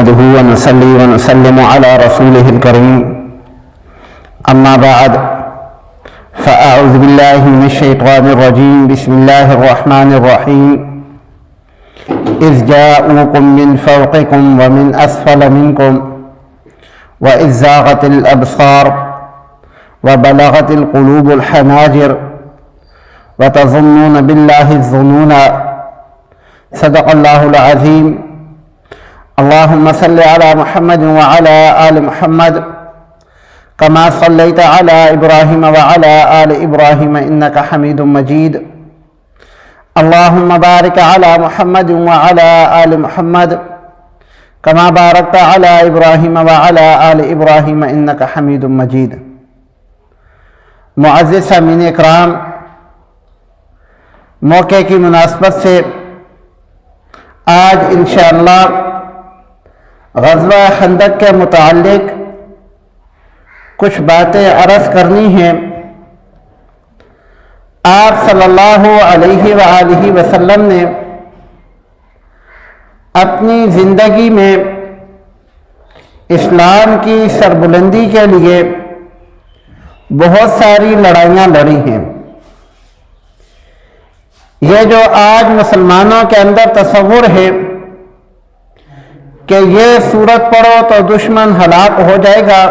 نحمده ونصلي ونسلم على رسوله الكريم أما بعد فأعوذ بالله من الشيطان الرجيم بسم الله الرحمن الرحيم إذ جاءوكم من فوقكم ومن أسفل منكم وإذ زاغت الأبصار وبلغت القلوب الحناجر وتظنون بالله الظنون صدق الله العظيم اللهم صل على محمد وعلى آل محمد كما صليت على إبراهيم وعلى آل إبراهيم إنك حميد مجيد اللهم بارك على محمد وعلى آل محمد كما باركت على إبراهيم وعلى آل إبراهيم إنك حميد مجيد معزز سامعین اکرام، موقع کی مناسبت سے آج انشاءاللہ غزوہ خندق کے متعلق کچھ باتیں عرض کرنی ہیں۔ آپ صلی اللہ علیہ وآلہ وسلم نے اپنی زندگی میں اسلام کی سربلندی کے لیے بہت ساری لڑائیاں لڑی ہیں۔ یہ جو آج مسلمانوں کے اندر تصور ہے کہ یہ سورت پڑھو تو دشمن ہلاک ہو جائے گا،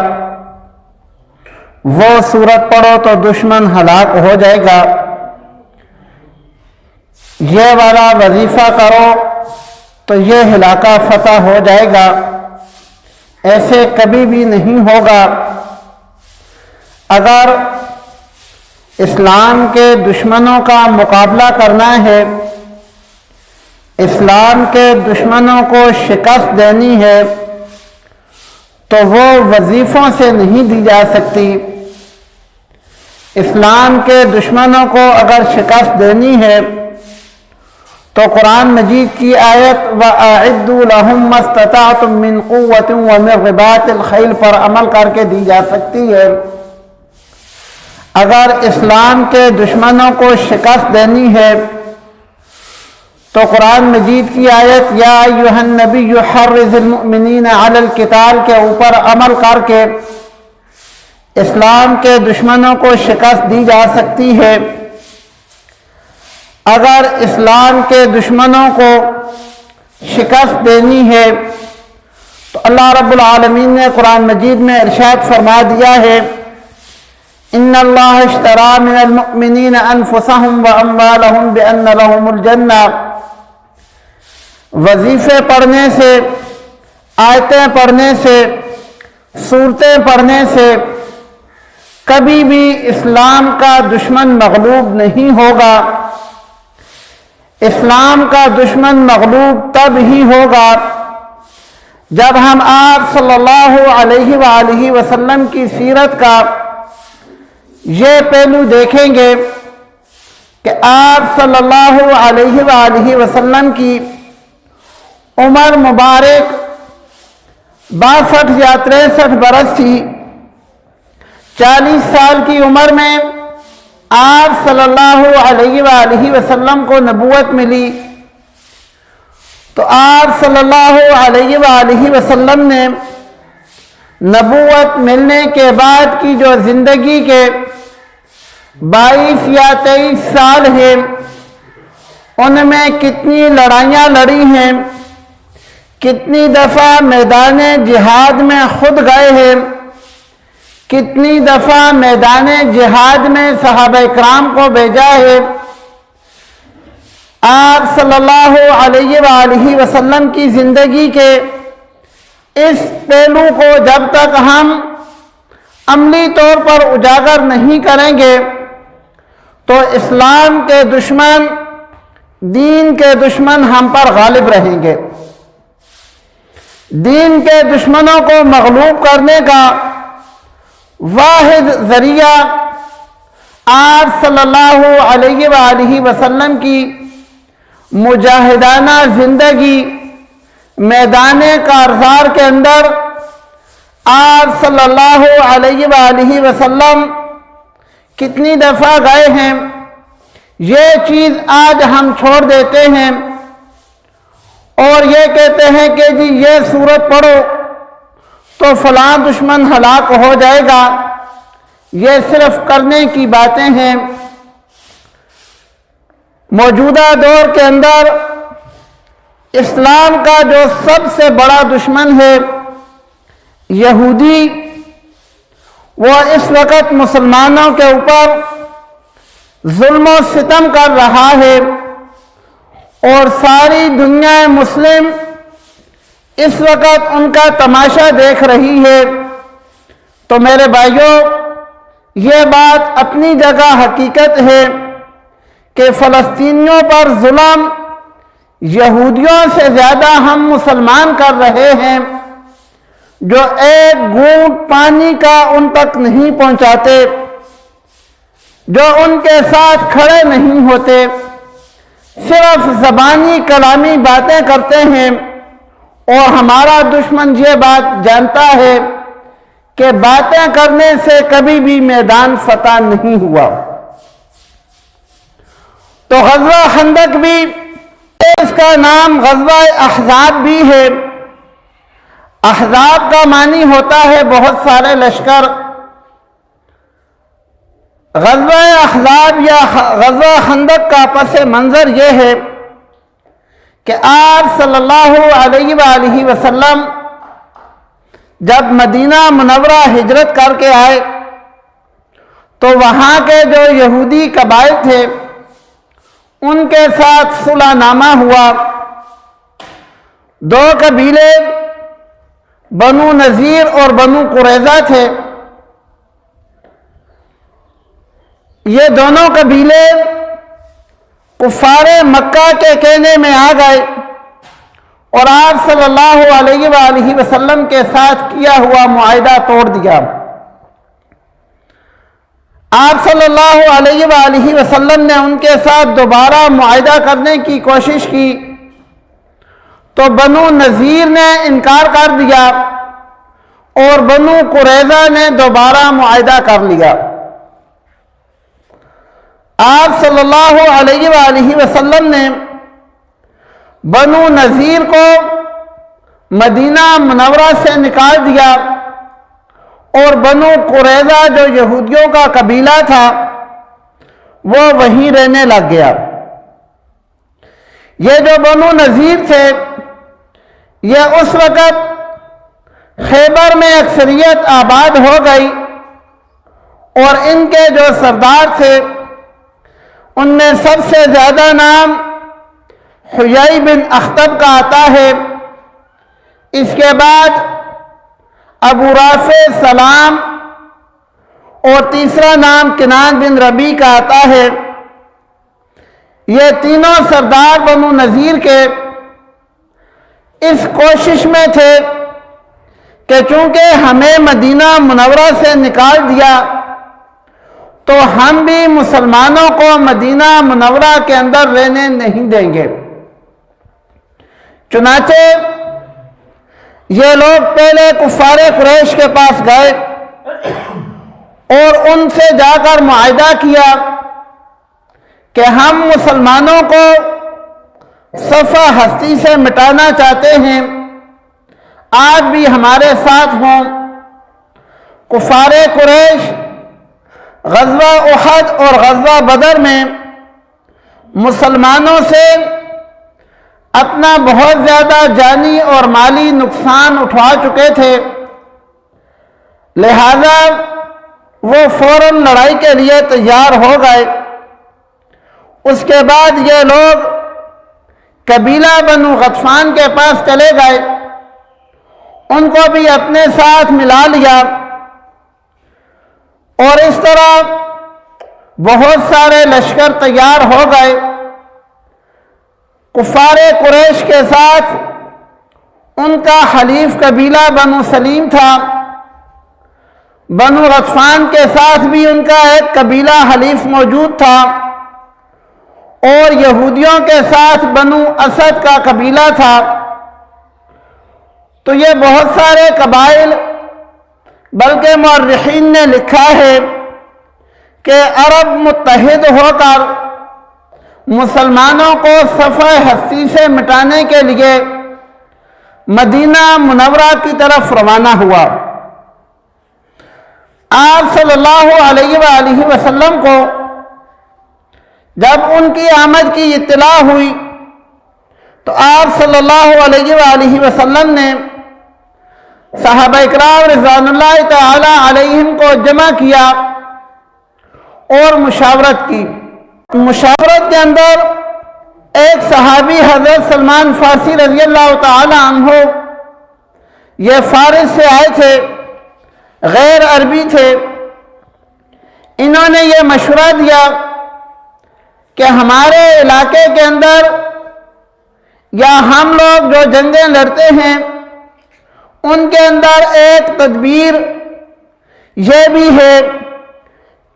وہ سورت پڑھو تو دشمن ہلاک ہو جائے گا، یہ والا وظیفہ کرو تو یہ علاقہ فتح ہو جائے گا، ایسے کبھی بھی نہیں ہوگا۔ اگر اسلام کے دشمنوں کا مقابلہ کرنا ہے، اسلام کے دشمنوں کو شکست دینی ہے تو وہ وظیفوں سے نہیں دی جا سکتی۔ اسلام کے دشمنوں کو اگر شکست دینی ہے تو قرآن مجید کی آیت وَأَعِدُّوا لَهُم مَّا اسْتَطَعْتُم مِّن قُوَّةٍ وَمِن رِّبَاطِ الْخَيْلِ پر عمل کر کے دی جا سکتی ہے۔ اگر اسلام کے دشمنوں کو شکست دینی ہے تو قرآن مجید کی آیت یا ایھا النبی حرض المؤمنین علی القتال کے اوپر عمل کر کے اسلام کے دشمنوں کو شکست دی جا سکتی ہے۔ اگر اسلام کے دشمنوں کو شکست دینی ہے تو اللہ رب العالمین نے قرآن مجید میں ارشاد فرما دیا ہے ان اللہ اشترى من المؤمنین انفسهم واموالهم بان لهم الجنہ۔ وظیفے پڑھنے سے، آیتیں پڑھنے سے، سورتیں پڑھنے سے کبھی بھی اسلام کا دشمن مغلوب نہیں ہوگا۔ اسلام کا دشمن مغلوب تب ہی ہوگا جب ہم آپ صلی اللہ علیہ وآلہ وسلم کی سیرت کا یہ پہلو دیکھیں گے کہ آپ صلی اللہ علیہ وآلہ وسلم کی عمر مبارک 62 یا 63 برس تھی۔ 40 سال کی عمر میں آپ صلی اللہ علیہ وآلہ وسلم کو نبوت ملی، تو آپ صلی اللہ علیہ وآلہ وسلم نے نبوت ملنے کے بعد کی جو زندگی کے 22 یا 23 سال ہیں، ان میں کتنی لڑائیاں لڑی ہیں، کتنی دفعہ میدان جہاد میں خود گئے ہیں، کتنی دفعہ میدان جہاد میں صحابہ کرام کو بھیجا ہے۔ آپ صلی اللہ علیہ وآلہ وسلم کی زندگی کے اس پہلو کو جب تک ہم عملی طور پر اجاگر نہیں کریں گے تو اسلام کے دشمن، دین کے دشمن ہم پر غالب رہیں گے۔ دین کے دشمنوں کو مغلوب کرنے کا واحد ذریعہ آپ صلی اللہ علیہ وآلہ وسلم کی مجاہدانہ زندگی، میدان کارزار کے اندر آپ صلی اللہ علیہ وآلہ وسلم کتنی دفعہ گئے ہیں، یہ چیز آج ہم چھوڑ دیتے ہیں۔ اور یہ کہتے ہیں کہ جی یہ سورت پڑھو تو فلاں دشمن ہلاک ہو جائے گا، یہ صرف کرنے کی باتیں ہیں۔ موجودہ دور کے اندر اسلام کا جو سب سے بڑا دشمن ہے یہودی، وہ اس وقت مسلمانوں کے اوپر ظلم و ستم کر رہا ہے، اور ساری دنیا مسلم اس وقت ان کا تماشا دیکھ رہی ہے۔ تو میرے بھائیوں، یہ بات اپنی جگہ حقیقت ہے کہ فلسطینیوں پر ظلم یہودیوں سے زیادہ ہم مسلمان کر رہے ہیں، جو ایک گھونٹ پانی کا ان تک نہیں پہنچاتے، جو ان کے ساتھ کھڑے نہیں ہوتے، صرف زبانی کلامی باتیں کرتے ہیں۔ اور ہمارا دشمن یہ بات جانتا ہے کہ باتیں کرنے سے کبھی بھی میدان فتح نہیں ہوا۔ تو غزوہ خندق بھی، اس کا نام غزوہ احزاب بھی ہے۔ احزاب کا معنی ہوتا ہے بہت سارے لشکر۔ غزوہ احزاب یا غزوہ خندق کا پس منظر یہ ہے کہ آپ صلی اللہ علیہ وآلہ وسلم جب مدینہ منورہ ہجرت کر کے آئے تو وہاں کے جو یہودی قبائل تھے ان کے ساتھ صلح نامہ ہوا۔ دو قبیلے بنو نذیر اور بنو قریظہ تھے۔ یہ دونوں قبیلے کفار مکہ کے کہنے میں آ گئے اور آپ صلی اللہ علیہ وآلہ وسلم کے ساتھ کیا ہوا معاہدہ توڑ دیا۔ آپ صلی اللہ علیہ وآلہ وسلم نے ان کے ساتھ دوبارہ معاہدہ کرنے کی کوشش کی تو بنو نذیر نے انکار کر دیا اور بنو قریظہ نے دوبارہ معاہدہ کر لیا۔ آپ صلی اللہ علیہ وآلہ وسلم نے بنو نذیر کو مدینہ منورہ سے نکال دیا اور بنو قریظہ جو یہودیوں کا قبیلہ تھا وہ وہیں رہنے لگ گیا۔ یہ جو بنو نذیر تھے یہ اس وقت خیبر میں اکثریت آباد ہو گئی، اور ان کے جو سردار تھے ان میں سب سے زیادہ نام حیی بن اخطب کا آتا ہے۔ اس کے بعد ابو رافع سلام، اور تیسرا نام کنان بن ربیع کا آتا ہے۔ یہ تینوں سردار بنو نذیر کے اس کوشش میں تھے کہ چونکہ ہمیں مدینہ منورہ سے نکال دیا تو ہم بھی مسلمانوں کو مدینہ منورہ کے اندر رہنے نہیں دیں گے۔ چنانچہ یہ لوگ پہلے کفار قریش کے پاس گئے اور ان سے جا کر معاہدہ کیا کہ ہم مسلمانوں کو صفحہ ہستی سے مٹانا چاہتے ہیں، آج بھی ہمارے ساتھ ہوں۔ کفار قریش غزوہ احد اور غزوہ بدر میں مسلمانوں سے اپنا بہت زیادہ جانی اور مالی نقصان اٹھا چکے تھے، لہذا وہ فوراً لڑائی کے لیے تیار ہو گئے۔ اس کے بعد یہ لوگ قبیلہ بنو غطفان کے پاس چلے گئے، ان کو بھی اپنے ساتھ ملا لیا، اور اس طرح بہت سارے لشکر تیار ہو گئے۔ کفار قریش کے ساتھ ان کا حلیف قبیلہ بنو سلیم تھا، بنو غطفان کے ساتھ بھی ان کا ایک قبیلہ حلیف موجود تھا، اور یہودیوں کے ساتھ بنو اسد کا قبیلہ تھا۔ تو یہ بہت سارے قبائل، بلکہ مورخین نے لکھا ہے کہ عرب متحد ہو کر مسلمانوں کو صفحہ ہستی سے مٹانے کے لیے مدینہ منورہ کی طرف روانہ ہوا۔ آپ صلی اللہ علیہ وآلہ وسلم کو جب ان کی آمد کی اطلاع ہوئی تو آپ صلی اللہ علیہ وآلہ وسلم نے صحابہ اکرام رضوان اللہ تعالی علیہم کو جمع کیا اور مشاورت کی۔ مشاورت کے اندر ایک صحابی حضرت سلمان فارسی رضی اللہ تعالی عنہ، یہ فارس سے آئے تھے، غیر عربی تھے۔ انہوں نے یہ مشورہ دیا کہ ہمارے علاقے کے اندر یا ہم لوگ جو جنگیں لڑتے ہیں ان کے اندر ایک تدبیر یہ بھی ہے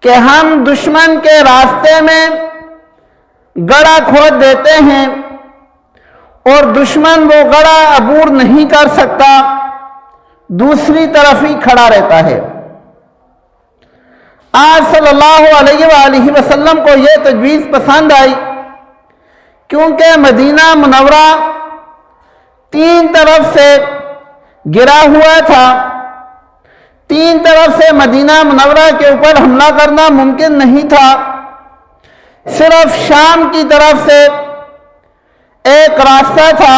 کہ ہم دشمن کے راستے میں گڑھا کھود دیتے ہیں اور دشمن وہ گڑھا عبور نہیں کر سکتا، دوسری طرف ہی کھڑا رہتا ہے۔ آج صلی اللہ علیہ وآلہ وسلم کو یہ تجویز پسند آئی، کیونکہ مدینہ منورہ تین طرف سے گرا ہوا تھا، تین طرف سے مدینہ منورہ کے اوپر حملہ کرنا ممکن نہیں تھا، صرف شام کی طرف سے ایک راستہ تھا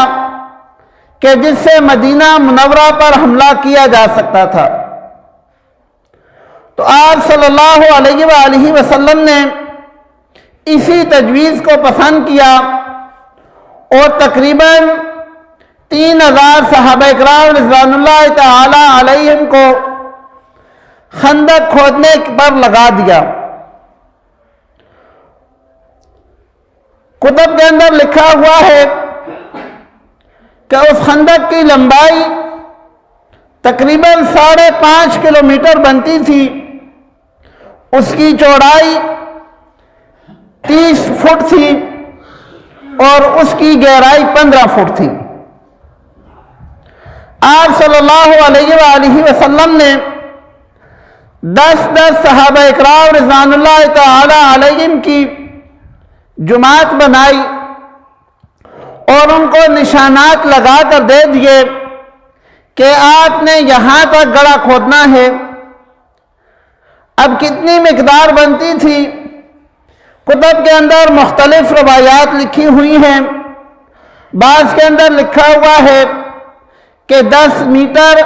کہ جس سے مدینہ منورہ پر حملہ کیا جا سکتا تھا۔ تو آپ صلی اللہ علیہ وآلہ وسلم نے اسی تجویز کو پسند کیا اور تقریباً 3000 صحابہ اکرام رضوان اللہ تعالی علیہم کو خندق کھودنے پر لگا دیا۔ کتب کے اندر لکھا ہوا ہے کہ اس خندق کی لمبائی تقریباً 5.5 کلومیٹر بنتی تھی، اس کی چوڑائی 30 فٹ تھی اور اس کی گہرائی 15 فٹ تھی۔ آپ صلی اللہ علیہ وآلہ وسلم نے 10 صحابہ اکرام رضوان اللہ تعالی علیہم کی جماعت بنائی اور ان کو نشانات لگا کر دے دیے کہ آپ نے یہاں تک گڑھا کھودنا ہے۔ اب کتنی مقدار بنتی تھی، کتب کے اندر مختلف روایات لکھی ہوئی ہیں۔ بعض کے اندر لکھا ہوا ہے کہ 10 میٹر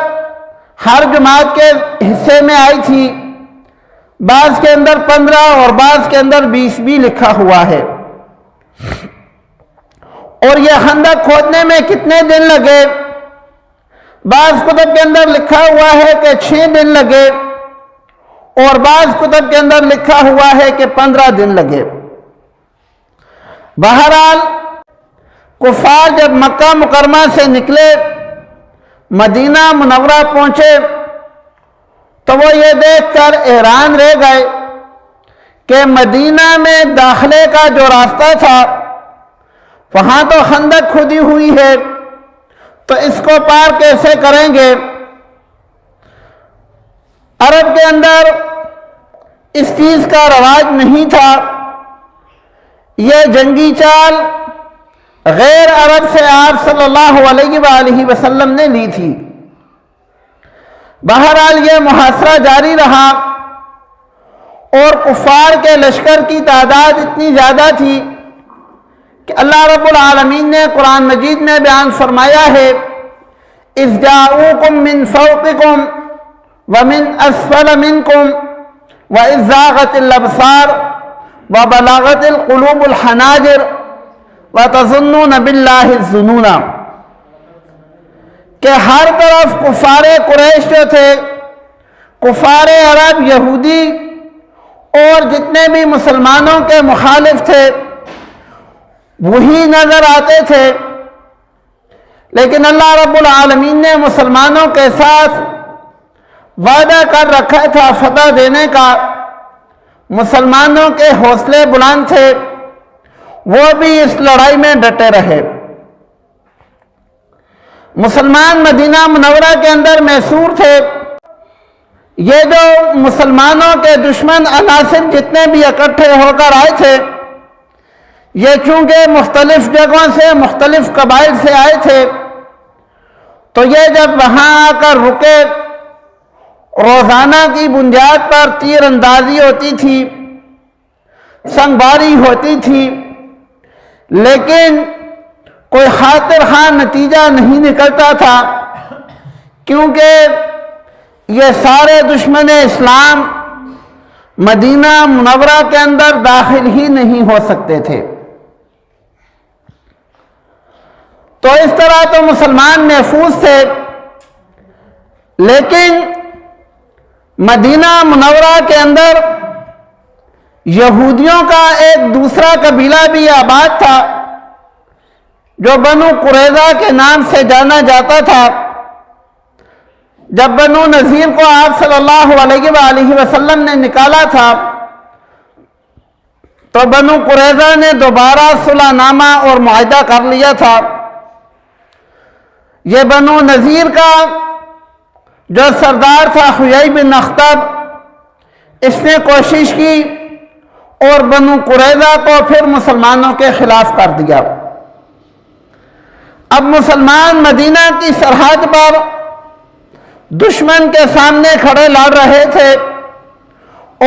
ہر جماعت کے حصے میں آئی تھی، بعض کے اندر 15 اور بعض کے اندر 20 بھی لکھا ہوا ہے۔ اور یہ خندق کھودنے میں کتنے دن لگے، بعض کتب کے اندر لکھا ہوا ہے کہ 6 دن لگے اور بعض کتب کے اندر لکھا ہوا ہے کہ 15 دن لگے۔ بہرحال کفار جب مکہ مکرمہ سے نکلے، مدینہ منورہ پہنچے تو وہ یہ دیکھ کر حیران رہ گئے کہ مدینہ میں داخلے کا جو راستہ تھا وہاں تو خندق کھودی ہوئی ہے، تو اس کو پار کیسے کریں گے؟ عرب کے اندر اس چیز کا رواج نہیں تھا، یہ جنگی چال غیر عرب سے آپ صلی اللہ علیہ وآلہ وسلم نے لی تھی۔ بہرحال یہ محاصرہ جاری رہا اور کفار کے لشکر کی تعداد اتنی زیادہ تھی کہ اللہ رب العالمین نے قرآن مجید میں بیان فرمایا ہے، اذ جاؤکم من فوقکم ومن اسفل منکم واذ زاغت الابصار وبلغت القلوب الحناجر وتظنون باللہ الظنون، کہ ہر طرف کفار قریش جو تھے، کفار عرب، یہودی اور جتنے بھی مسلمانوں کے مخالف تھے وہی نظر آتے تھے، لیکن اللہ رب العالمین نے مسلمانوں کے ساتھ وعدہ کر رکھا تھا فتح دینے کا۔ مسلمانوں کے حوصلے بلند تھے، وہ بھی اس لڑائی میں ڈٹے رہے۔ مسلمان مدینہ منورہ کے اندر محصور تھے۔ یہ جو مسلمانوں کے دشمن عناصر جتنے بھی اکٹھے ہو کر آئے تھے، یہ چونکہ مختلف جگہوں سے مختلف قبائل سے آئے تھے تو یہ جب وہاں آ کر رکے روزانہ کی بنیاد پر تیر اندازی ہوتی تھی، سنگ باری ہوتی تھی، لیکن کوئی خاطر خواہ نتیجہ نہیں نکلتا تھا، کیونکہ یہ سارے دشمن اسلام مدینہ منورہ کے اندر داخل ہی نہیں ہو سکتے تھے۔ تو اس طرح تو مسلمان محفوظ تھے، لیکن مدینہ منورہ کے اندر یہودیوں کا ایک دوسرا قبیلہ بھی آباد تھا جو بنو قریظہ کے نام سے جانا جاتا تھا۔ جب بنو نذیر کو آپ صلی اللہ علیہ وآلہ وسلم نے نکالا تھا تو بنو قریظہ نے دوبارہ صلح نامہ اور معاہدہ کر لیا تھا۔ یہ بنو نذیر کا جو سردار تھا حیی بن اخطب، اس نے کوشش کی اور بنو قریظہ کو پھر مسلمانوں کے خلاف کر دیا۔ اب مسلمان مدینہ کی سرحد پر دشمن کے سامنے کھڑے لڑ رہے تھے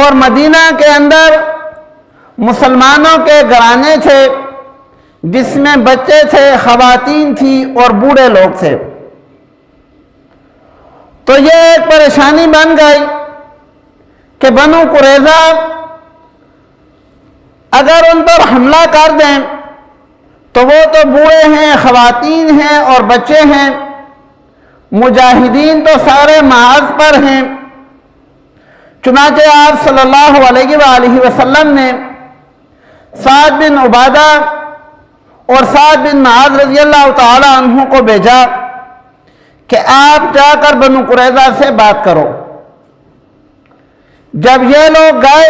اور مدینہ کے اندر مسلمانوں کے گھرانے تھے جس میں بچے تھے، خواتین تھی اور بوڑھے لوگ تھے۔ تو یہ ایک پریشانی بن گئی کہ بنو قریظہ اگر ان پر حملہ کر دیں تو وہ تو بوڑھے ہیں، خواتین ہیں اور بچے ہیں، مجاہدین تو سارے محاذ پر ہیں۔ چنانچہ آپ صلی اللہ علیہ وآلہ وسلم نے سعد بن عبادہ اور سعد بن معاذ رضی اللہ تعالی عنہ کو بھیجا کہ آپ جا کر بنو قریظہ سے بات کرو۔ جب یہ لوگ گئے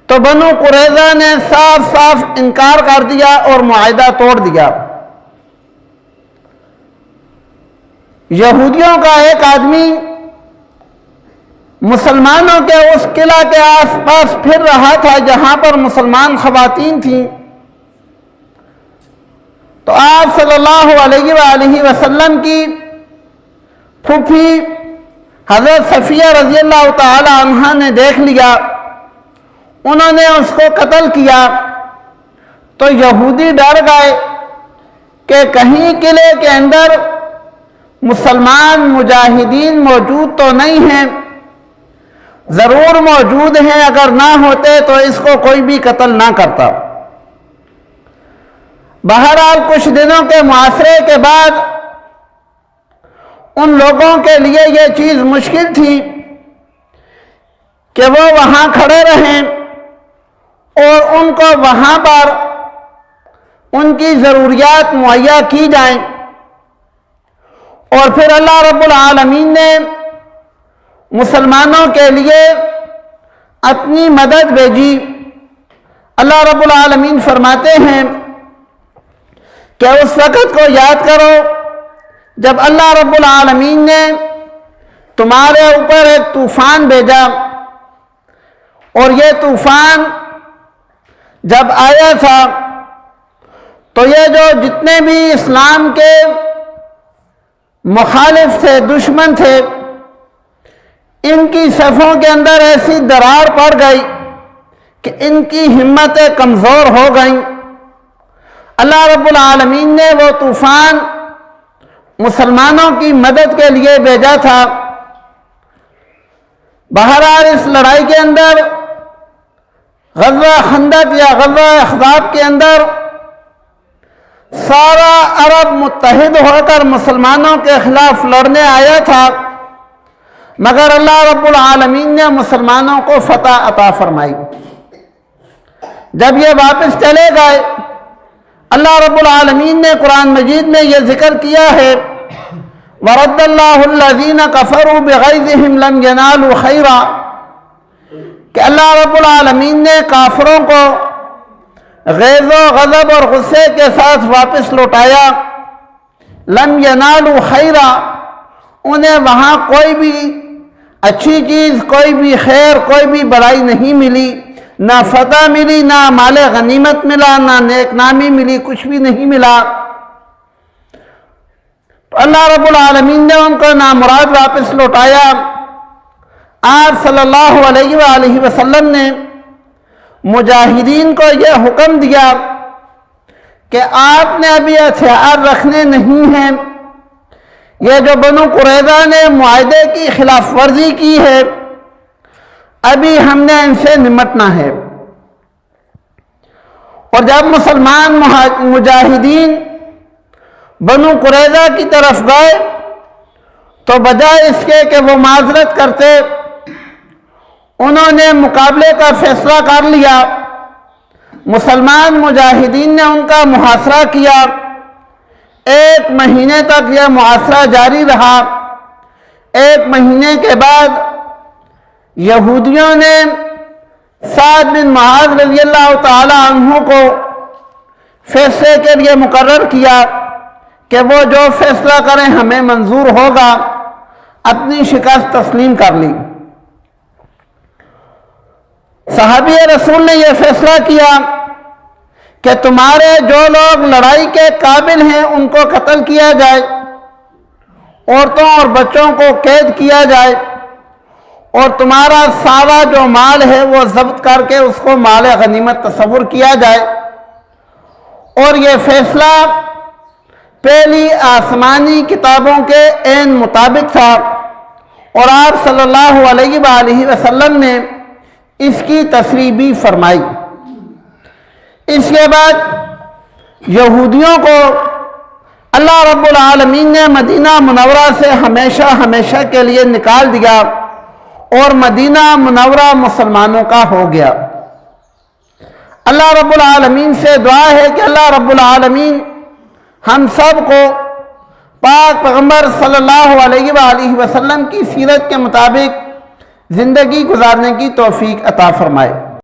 تو بنو قریظہ نے صاف صاف انکار کر دیا اور معاہدہ توڑ دیا۔ یہودیوں کا ایک آدمی مسلمانوں کے اس قلعہ کے آس پاس پھر رہا تھا جہاں پر مسلمان خواتین تھیں، تو آپ صلی اللہ علیہ وآلہ وسلم کی پھوپھی حضرت صفیہ رضی اللہ تعالی عنہا نے دیکھ لیا، انہوں نے اس کو قتل کیا۔ تو یہودی ڈر گئے کہ کہیں قلعے کے اندر مسلمان مجاہدین موجود تو نہیں ہیں، ضرور موجود ہیں، اگر نہ ہوتے تو اس کو کوئی بھی قتل نہ کرتا۔ بہرحال کچھ دنوں کے معاشرے کے بعد ان لوگوں کے لیے یہ چیز مشکل تھی کہ وہ وہاں کھڑے رہیں اور ان کو وہاں پر ان کی ضروریات مہیا کی جائیں، اور پھر اللہ رب العالمین نے مسلمانوں کے لیے اپنی مدد بھیجی۔ اللہ رب العالمین فرماتے ہیں کہ اس وقت کو یاد کرو جب اللہ رب العالمین نے تمہارے اوپر ایک طوفان بھیجا، اور یہ طوفان جب آیا تھا تو یہ جو جتنے بھی اسلام کے مخالف تھے، دشمن تھے، ان کی صفوں کے اندر ایسی درار پڑ گئی کہ ان کی ہمتیں کمزور ہو گئیں۔ اللہ رب العالمین نے وہ طوفان مسلمانوں کی مدد کے لیے بھیجا تھا۔ بہرحال اس لڑائی کے اندر غزوہ خندق یا غزوہ احزاب کے اندر سارا عرب متحد ہو کر مسلمانوں کے خلاف لڑنے آیا تھا، مگر اللہ رب العالمین نے مسلمانوں کو فتح عطا فرمائی۔ جب یہ واپس چلے گئے، اللہ رب العالمین نے قرآن مجید میں یہ ذکر کیا ہے وَرَدَّ اللَّهُ الَّذِينَ كَفَرُوا بِغَيْظِهِمْ لَمْ يَنَالُوا خَيْرًا، کہ اللہ رب العالمین نے کافروں کو غیظ و غضب اور غصے کے ساتھ واپس لوٹایا۔ لَمْ يَنَالُوا خَيْرًا، انہیں وہاں کوئی بھی اچھی چیز، کوئی بھی خیر، کوئی بھی بڑائی نہیں ملی۔ نہ فتح ملی، نہ مال غنیمت ملا، نہ نیک نامی ملی، کچھ بھی نہیں ملا۔ تو اللہ رب العالمین نے ان کو نامراد واپس لوٹایا۔ آپ صلی اللہ علیہ وآلہ وسلم نے مجاہدین کو یہ حکم دیا کہ آپ نے ابھی ہتھیار رکھنے نہیں ہیں، یہ جو بنو قریظہ نے معاہدے کی خلاف ورزی کی ہے ابھی ہم نے ان سے نمٹنا ہے۔ اور جب مسلمان مجاہدین بنو قریظہ کی طرف گئے تو بجائے اس کے کہ وہ معذرت کرتے، انہوں نے مقابلے کا فیصلہ کر لیا۔ مسلمان مجاہدین نے ان کا محاصرہ کیا، 1 مہینے تک یہ محاصرہ جاری رہا۔ 1 مہینے کے بعد یہودیوں نے سعد بن معاذ رضی اللہ تعالی عنہ کو فیصلے کے لیے مقرر کیا کہ وہ جو فیصلہ کریں ہمیں منظور ہوگا، اپنی شکست تسلیم کر لی۔ صحابی رسول نے یہ فیصلہ کیا کہ تمہارے جو لوگ لڑائی کے قابل ہیں ان کو قتل کیا جائے، عورتوں اور بچوں کو قید کیا جائے، اور تمہارا سارا جو مال ہے وہ ضبط کر کے اس کو مال غنیمت تصور کیا جائے۔ اور یہ فیصلہ پہلی آسمانی کتابوں کے عین مطابق تھا، اور آپ صلی اللہ علیہ وآلہ وسلم نے اس کی تصریح بھی فرمائی۔ اس کے بعد یہودیوں کو اللہ رب العالمین نے مدینہ منورہ سے ہمیشہ ہمیشہ کے لیے نکال دیا، اور مدینہ منورہ مسلمانوں کا ہو گیا۔ اللہ رب العالمین سے دعا ہے کہ اللہ رب العالمین ہم سب کو پاک پیغمبر صلی اللہ علیہ وآلہ وسلم کی سیرت کے مطابق زندگی گزارنے کی توفیق عطا فرمائے۔